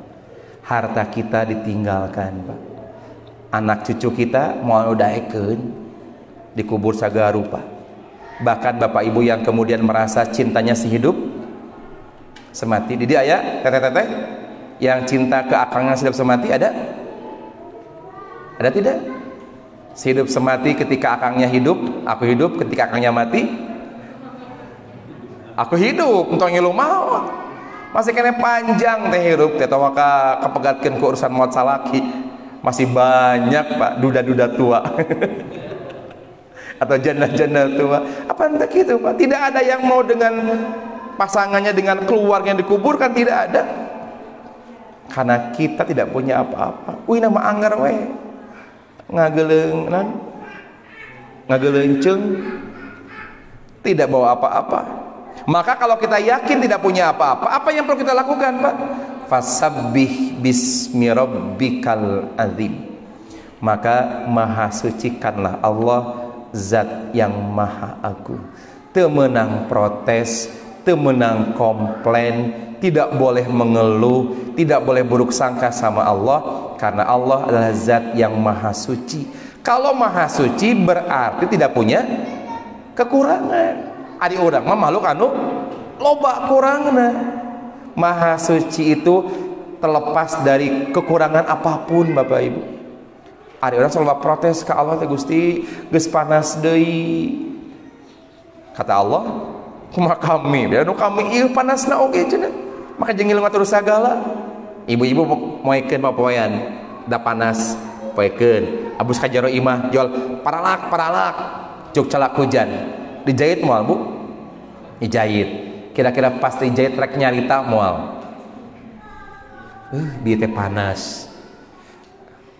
Harta kita ditinggalkan Pak. Anak cucu kita moal udahekeun dikubur sagala rupa. Bahkan Bapak Ibu yang kemudian merasa cintanya sehidup semati. Di dia aya teteh-teteh yang cinta ke akangnya sehidup semati ada? Ada tidak? Sehidup semati ketika akangnya hidup, aku hidup ketika akangnya mati. Aku hidup untuk ngilu maut. Masih kena panjang teh hidup teh maka kepegatkeun ku urusan maut salaki. Masih banyak Pak duda-duda tua. Atau janda-janda tua. Apa entah gitu Pak? Tidak ada yang mau dengan pasangannya, dengan keluarga yang dikuburkan, tidak ada. Karena kita tidak punya apa-apa. Wih nama anggar we. Ngageleungceung tidak bawa apa-apa. Maka kalau kita yakin tidak punya apa-apa, apa yang perlu kita lakukan Pak? Fasabbih bismi rabbikal azim. Maka maha sucikanlah Allah zat yang maha agung. Teu meunang protes, teu meunang komplain, tidak boleh mengeluh, tidak boleh buruk sangka sama Allah karena Allah adalah zat yang maha suci. Kalau maha suci berarti tidak punya kekurangan. Ari urang mah makhluk anu loba kurangna. Maha suci itu terlepas dari kekurangan apapun Bapak Ibu. Ada orang selalu protes ke Allah teh Gusti geus panas deui. Kata Allah, kumaha kami? Ya nu kami ieu panasna oge cenah. Maka jeung ngilu ngatur sagala. Ibu-ibu moekeun papoean da panas poekeun. Abus ka jero imah jual paralak cuk calak hujan. Dijahit moal Bu? Dijahit. Kira-kira pas dijahit rek nyarita moal. Dia teh panas.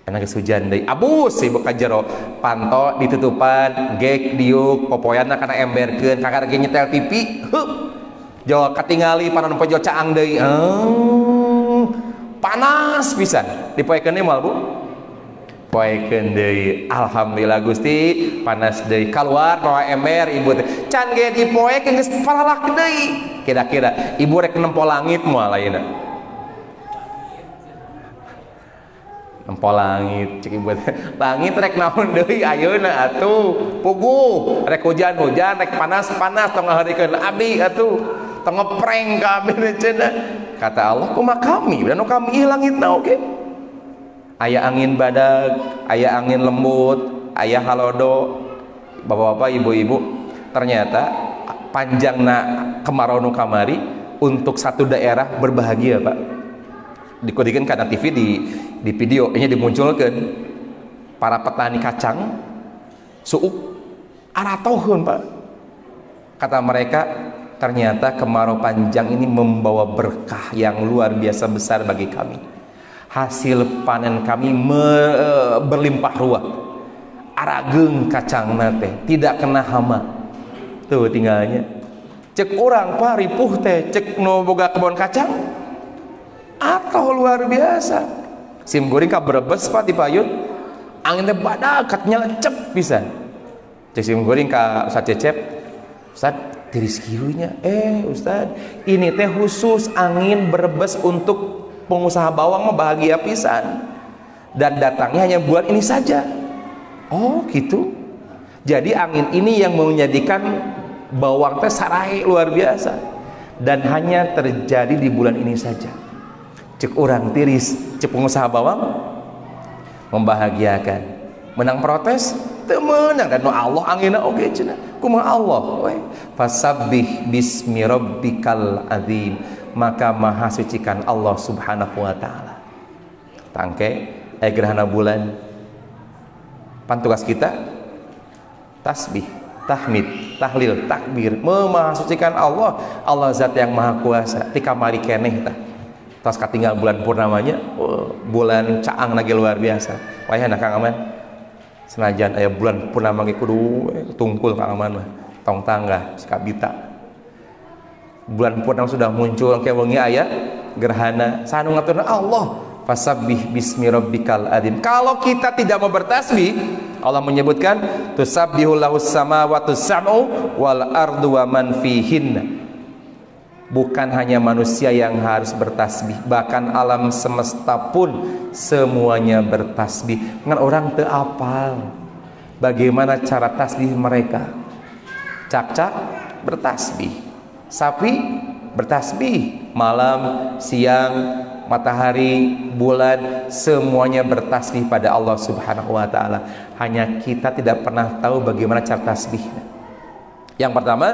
karena geus hujan deui abus ibu ka jero panto ditutupan gek diuk popoyanna kana emberkeun kakak ge nyetel TV jauh katingali panon pojo caang deui panas pisan dipoekeun deui moal Bu poekeun deui alhamdulillah Gusti panas deui keluar bawa ember ibu teh can ge dipoekeun geus palalak deui kira-kira ibu rek nempo langit moal ayeuna nempo langit cek ibu langit rek naon deui ayeuna atuh puguh rek hujan-hujan rek panas-panas tong ngaharikeun abdi atuh tong ngeprank ka abdi cenah kata Allah kumaha kami dan kami langitna oge aya angin badag aya angin lembut aya halodo bapak-bapak ibu-ibu ternyata panjangna kemarau nu kamari untuk satu daerah berbahagia Pak dikodikan karena TV di video ini dimunculkan para petani kacang suuk aratohun Pak kata mereka ternyata kemarau panjang ini membawa berkah yang luar biasa besar bagi kami hasil panen kami berlimpah ruah arageng kacang teh tidak kena hama tuh tinggalnya cek orang Pak ripuh teh cek no boga kebun kacang atau luar biasa sim goreng ka Brebes Pak di Payun angin teh badak katnya lecep bisa cek sim goreng ka Ustaz Cecep Ustaz tiris kieunya Ustaz ini teh khusus angin Brebes untuk pengusaha bawang mah bahagia pisan dan datangnya hanya bulan ini saja oh gitu jadi angin ini yang menjadikan bawang teh sarai luar biasa dan hanya terjadi di bulan ini saja cek orang tiris cek pengusaha bawang membahagiakan menang protes teu meunang dan Allah anginna oge cenah kumaha Allah we fasabbih bismi rabbikal azim maka maha sucikan Allah subhanahu wa ta'ala tangke gerhana bulan pan tugas kita tasbih tahmid tahlil takbir maha sucikan Allah Allah zat yang maha kuasa ti kamari keneh tah tos katinggal bulan purnamanya bulan caang lagi luar biasa wayahna Kang Aman senajan aya bulan purnama ge kudu tungkul Kang Aman mah tong tangga sakabita bulan purnama sudah muncul ke wengi aya gerhana sanu ngaturna Allah fasabbih bismi rabbikal azim kalau kita tidak mau bertasbih Allah menyebutkan tusabbihul lahus samawati sab'u wal ardu wa man fihinna bukan hanya manusia yang harus bertasbih bahkan alam semesta pun semuanya bertasbih ngan orang teu apal bagaimana cara tasbih mereka cak-cak bertasbih sapi bertasbih malam siang matahari bulan semuanya bertasbih pada Allah subhanahu wa ta'ala hanya kita tidak pernah tahu bagaimana cara tasbih yang pertama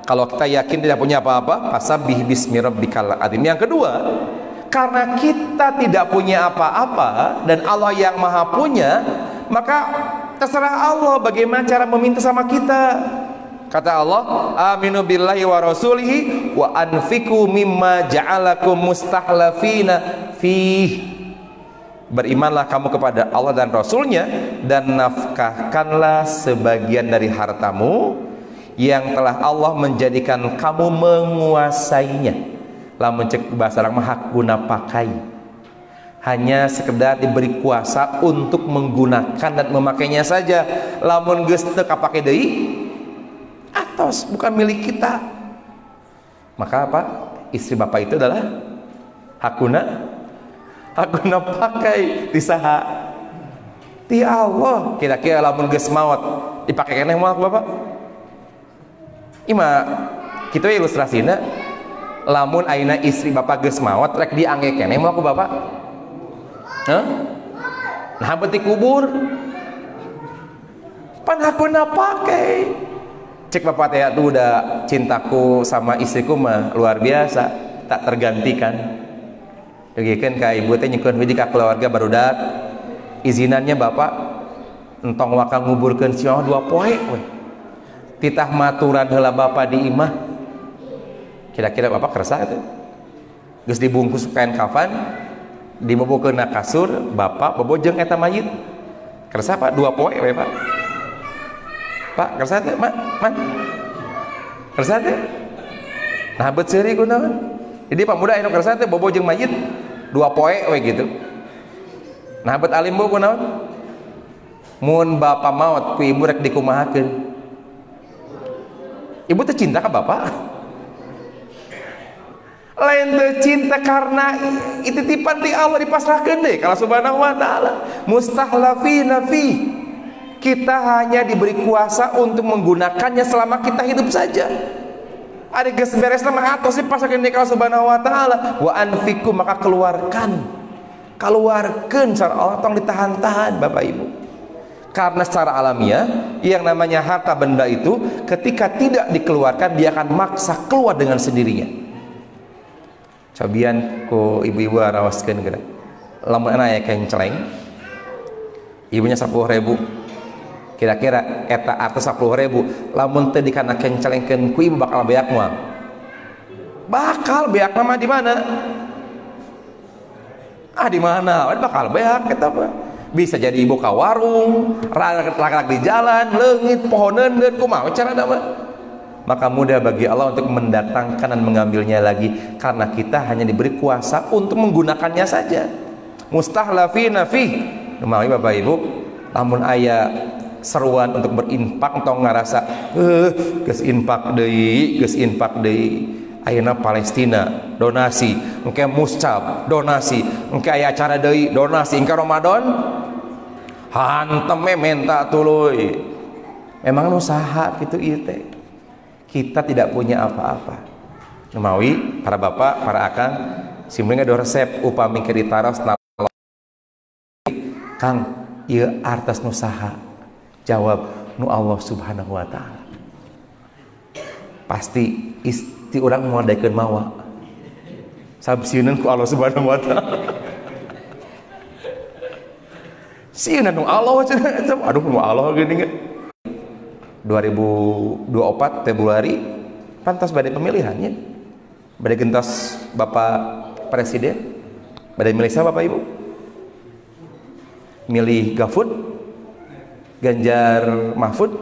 kalau kita yakin tidak punya apa-apa fasabbih bismi rabbikal azim yang kedua karena kita tidak punya apa-apa dan Allah yang maha punya maka terserah Allah bagaimana cara meminta sama kita kata Allah aminu billahi wa rasulihi wa anfiku mimma ja'alakum mustahlafina fih berimanlah kamu kepada Allah dan Rasulnya dan nafkahkanlah sebagian dari hartamu yang telah Allah menjadikan kamu menguasainya lamun cek bahasa orang mah hak guna pakai hanya sekedar diberi kuasa untuk menggunakan dan memakainya saja lamun geus teu kapake deui atos bukan milik kita maka apa istri bapak itu adalah hakuna pakai di saha ti Allah kira-kira lamun geus maot dipake keneh moal bapak ima kitu ilustrasina lamun ayeuna istri bapak geus maot rek diangge keneh moal ku bapak nah beuti kubur pan hakuna pakai cek bapak teh tuh udah cintaku sama istriku mah luar biasa tak tergantikan degikeun ka ibu teh nyukeun hiji ka keluarga barudak izinannya bapak entong waka nguburkeun sioh 2 poe we titah maturan heula bapak di imah kira-kira bapak kerasa itu geus dibungkus kain kafan dibobokeun na kasur, bapak bobojeng eta mayit. Kersa Pak 2 poe we Pak. Pak kersa teh man. Kersa teh. Nah bet seuri kunaon? Jadi Pak muda anu kersa teh bobojeng mayit 2 poe we gitu. Nah bet alim bu kunaon? Mun bapak maot ku ibu rek dikumahakeun. Ibu teh cinta ka bapak? Lain teh cinta karena titipan di Allah dipasrahkeun deui ka Allah Subhanahu wa taala. Mustahlafina fi. Kita hanya diberi kuasa untuk menggunakannya selama kita hidup saja. Ada geus beresna mah atos dipasrahkeun deui ka Allah Subhanahu wa taala. Wa anfiqu, maka keluarkan cara Allah, tong ditahan-tahan Bapak Ibu. Karena secara alamiah yang namanya harta benda itu ketika tidak dikeluarkan dia akan maksa keluar dengan sendirinya. Cobian ku ibu-ibu rawaskeun geura. Lamun anak aya kenceleng, ibunya 10.000. Kira-kira eta atas 10.000, lamun teu dikana kencelengkeun ku ibu bakal beak moal. Bakal beak mah di mana? Di mana? Bakal beak eta mah. Bisa jadi ibu ka warung, lak-lak di jalan, leungit, pohoneun kumaha carana mah. Maka mudah bagi Allah untuk mendatangkan dan mengambilnya lagi karena kita hanya diberi kuasa untuk menggunakannya saja. Mustahlafina fi. Numawi Bapak Ibu, lamun aya seruan untuk berinfak tong ngarasa geus infak deui. Ayeuna Palestina donasi, engke muscab donasi, engke aya acara deui donasi, engke Ramadan hantem menta tuluy. Memang nu saha kitu ieu teh. Kita tidak punya apa-apa. Numawi para bapak, para akang, simring ada resep upami keur ditaros Kang, ieu artos nu saha? Jawab, nu Allah Subhanahu wa taala. Pasti isti urang modaikeun mawa. Sabsieun ku Allah Subhanahu wa taala. Sieun nu Allah cenah, aduh nu Allah geuning. 2024 Februari pantas badai pemilihannya, badai gentos Bapak Presiden, badai milih siapa Bapak Ibu? Milih Gafud, Ganjar Mahfud,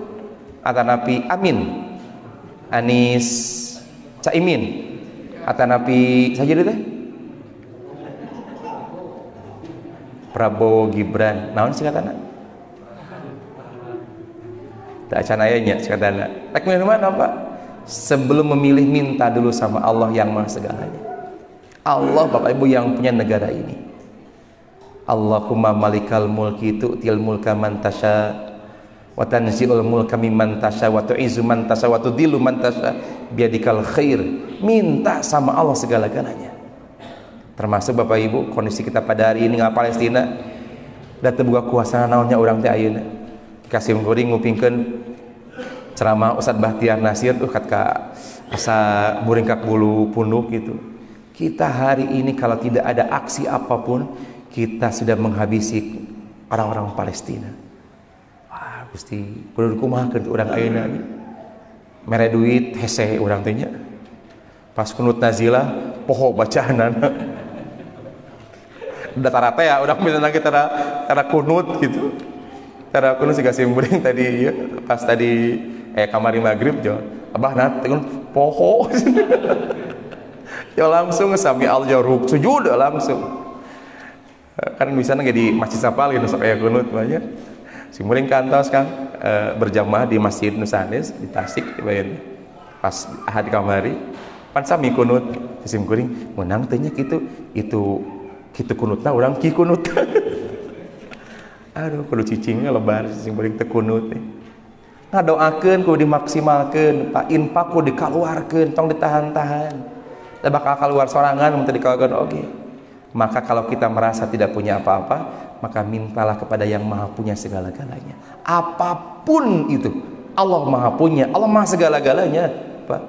atanapi Amin, Anies Caimin, atanapi saja teh Prabowo Gibran, naon sih katana? Tak acan ayahnya sekadana. Rek milih mana Pak? Sebelum memilih minta dulu sama Allah yang Maha segalanya. Allah Bapak Ibu yang punya negara ini. Allahumma malikal mulki tu'til mulka man tasya wa tanzi'ul mulka mimman tasya wa tu'izzu man tasya wa tudhillu man tasya biadikal khair. Minta sama Allah segala-galanya. Termasuk Bapak Ibu kondisi kita pada hari ini nggak Palestina. Da teu boga kuasa naonnya urang teh ayeuna. Kasih kuring ngupingkeun ceramah Ustadz Bahtiar Nasir kat ka asa muringkak bulu punduk gitu. Kita hari ini kalau tidak ada aksi apapun kita sudah menghabisi orang-orang Palestina. Wah, Gusti kudu kumahakeun urang ayeuna ieu. Mere duit hese urang teh nya. Pas kunut nazilah poho bacaanana. Da tara teh urang misalna kita tara kunut gitu. Cara aku nu siga simburing tadi ya, pas tadi kamari maghrib jo abah nat tegun poho ya langsung sami al jaruk sujud langsung kan bisa nggak di masjid sapalin sok aya kunut banyak simburing kantos Kang berjamaah di Masjid Nusanes di Tasik dibayar pas ahad kamari pan sami kunut simkuring menang teh nya kitu kitu kunutna urang ki kunut. Aduh kudu cicingnya lebar cicing beuring teu kunut teh. Ngadoakeun kudu dimaksimalkeun, Pak infak kudu dikaluarkeun, tong ditahan-tahan. Da bakal kaluar sorangan mun teu dikaluarkeun oge. Maka kalau kita merasa tidak punya apa-apa, maka mintalah kepada yang Maha punya segala-galanya. Apapun itu, Allah Maha punya, Allah Maha segala-galanya, Pak.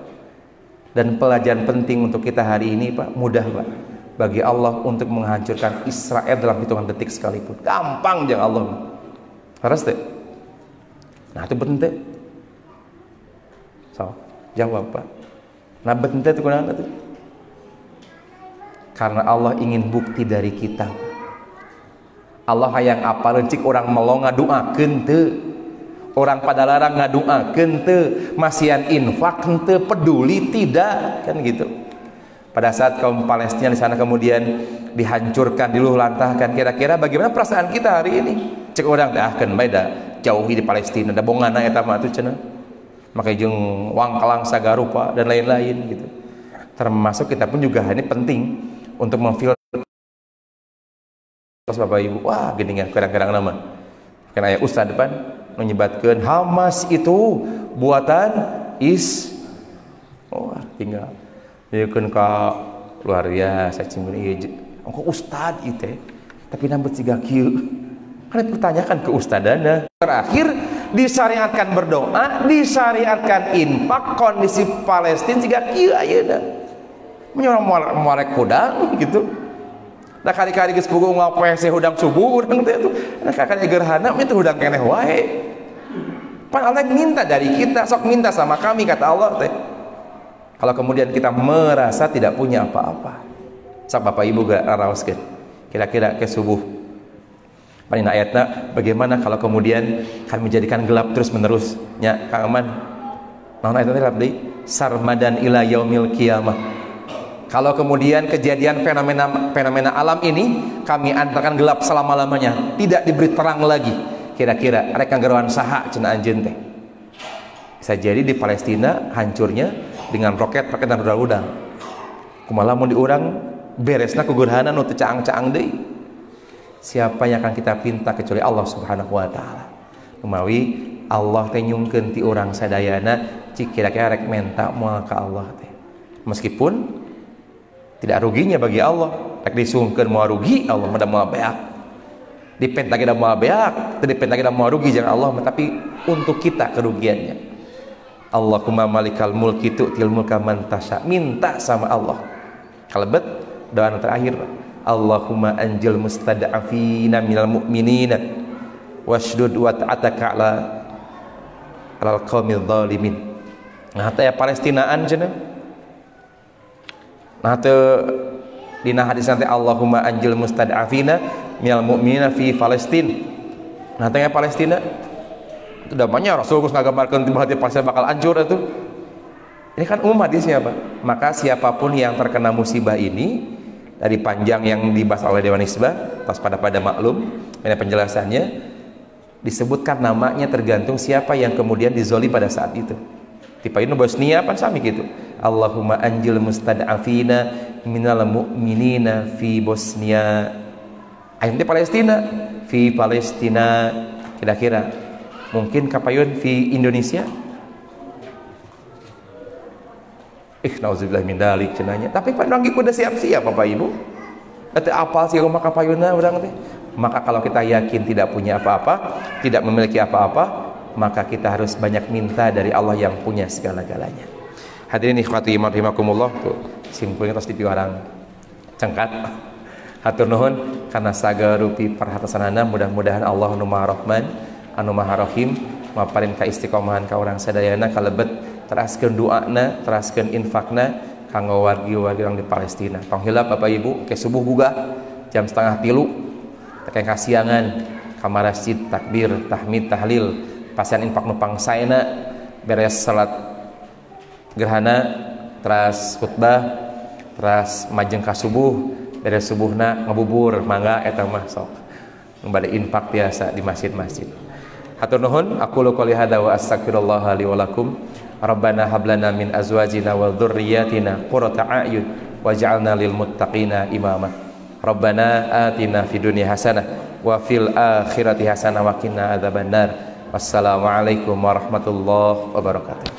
Dan pelajaran penting untuk kita hari ini, Pak, mudah, Pak. Bagi Allah untuk menghancurkan Israel dalam hitungan detik sekalipun. Gampang jangan Allah. Harus deh. Nah itu bentek. So, jawab Pak. Nah bentek itu kenapa tuh? Karena Allah ingin bukti dari kita. Allah hayang apa lencik orang melong ngaduakeun teu, orang pada larang ngaduakeun teu, masian infak teu, peduli tidak, kan gitu. Pada saat kaum Palestina di sana kemudian dihancurkan, diluluhlantahkan, kira-kira bagaimana perasaan kita hari ini? Cek orang dah keun bae da jauhi di Palestina, da bongana eta mah atuh cenah. Maka jeung wangkalang sagarupa dan lain-lain gitu. Termasuk kita pun juga ini penting untuk memfilter Bapak Ibu. Wah, gini kan kadang-kadang nama. Kan aya ustaz depan menyebatkan Hamas itu buatan oh, tinggal. Yekeun ka luar biasa cing ieu. Engko ustaz ieu teh. Tapi nambet siga kieu. Kan dipertanyakan ke ustadana. Terakhir disyariatkan berdoa, disyariatkan infak, kondisi Palestina siga kieu ayeuna. Menyorong muarek hudang gitu. Da kali-kali geus puguh ngapoe hudang subuh urang teh tuh. Nah kakak gerhana mah itu hudang keneh wae. Pan Allah minta dari kita, sok minta sama kami kata Allah teh. Kalau kemudian kita merasa tidak punya apa-apa. Sok Bapak Ibu gak raoskeun. Kira-kira ke subuh. Panina ayatna bagaimana kalau kemudian kami menjadikan gelap terus-menerus? Nya Kang Aman. Naon ayatna gelap deui? Sarmadan ila yaumil qiyamah. Kalau kemudian kejadian fenomena alam ini kami antarkan gelap selama-lamanya, tidak diberi terang lagi, kira-kira mereka geruan saha cenah anjeun teh. Bisa jadi di Palestina hancurnya dengan roket dan rudal-rudal. Kumaha mun diurang beresna ku gerhana nu teu caang-caang deui. Siapa yang akan kita pinta kecuali Allah Subhanahu wa taala. Umawi Allah teh nyungkeun ti urang sadayana cik kira-kira rek menta moal ka Allah teh. Meskipun tidak ruginya bagi Allah, rek disungkeun moal rugi Allah mah da moal beak. Dipenta kita moal beak, teu dipenta kita moal rugi jeung Allah, tapi untuk kita kerugiannya. Allahumma malikal mulki tu'til mulka man tasya. Minta sama Allah. Kalebet doa terakhir. Allahumma anjil mustada'afina minal mu'minina washdud wata'ataka alal qaumil zalimin. Nah teh Palestinaan cenah. Nah teu dina hadis nanti Allahumma anjil mustada'afina minal mu'minina fi Palestin. Nah teh Palestina itu damanya Rasul geus ngagambarkeun tiba hati Palestina bakal hancur itu. Ini kan umum hadisnya Pak. Maka siapapun yang terkena musibah ini dari panjang yang dibahas oleh Dewan Hizbah, pas pada maklum, ini penjelasannya disebutkan namanya tergantung siapa yang kemudian dizoli pada saat itu. Tipe ini Bosnia apa sami gitu. Allahumma anjil mustada'afina minal mu'minina fi Bosnia. Ayat Palestina, fi Palestina. Kira-kira mungkin kapayun fi Indonesia. Nauzubillah min dalik cenanya. Tapi pandang udah siap-siap Bapak Ibu. Teu apal sih rumah kapayuna urang teh. Maka kalau kita yakin tidak punya apa-apa, tidak memiliki apa-apa, maka kita harus banyak minta dari Allah yang punya segala-galanya. Hadirin ikhwati iman rahimakumullah, tuh simpulnya tos dipiwarang cengkat. Hatur nuhun karena sagarupi perhatasanana, mudah-mudahan Allah nu Maha Rahman, anu Maha Rahim, maparin ka istiqomahan ka urang sadayana kalebet teraskeun doana, teraskeun infakna kanggo wargi-wargi orang di Palestina. Tong hilap Bapak Ibu ke subuh gugah jam 2:30 teh kasiangan ka masjid takbir, tahmid, tahlil, pasian infak nu pangsaena beres salat gerhana, teras khutbah, teras majeng ka subuh, beres subuhna ngabubur, mangga eta mah sok. Nu bade infak biasa di masjid-masjid. Hatur nuhun, aku qouli hada wa astaghfirullah li wa lakum. Rabbana hablana min azwajina wa dzurriyyatina qurrata a'yun waj'alna lil muttaqina imama. Rabbana atina fid dunya hasanah wa fil akhirati hasanah wa qina adzabannar. Wassalamualaikum warahmatullahi wabarakatuh.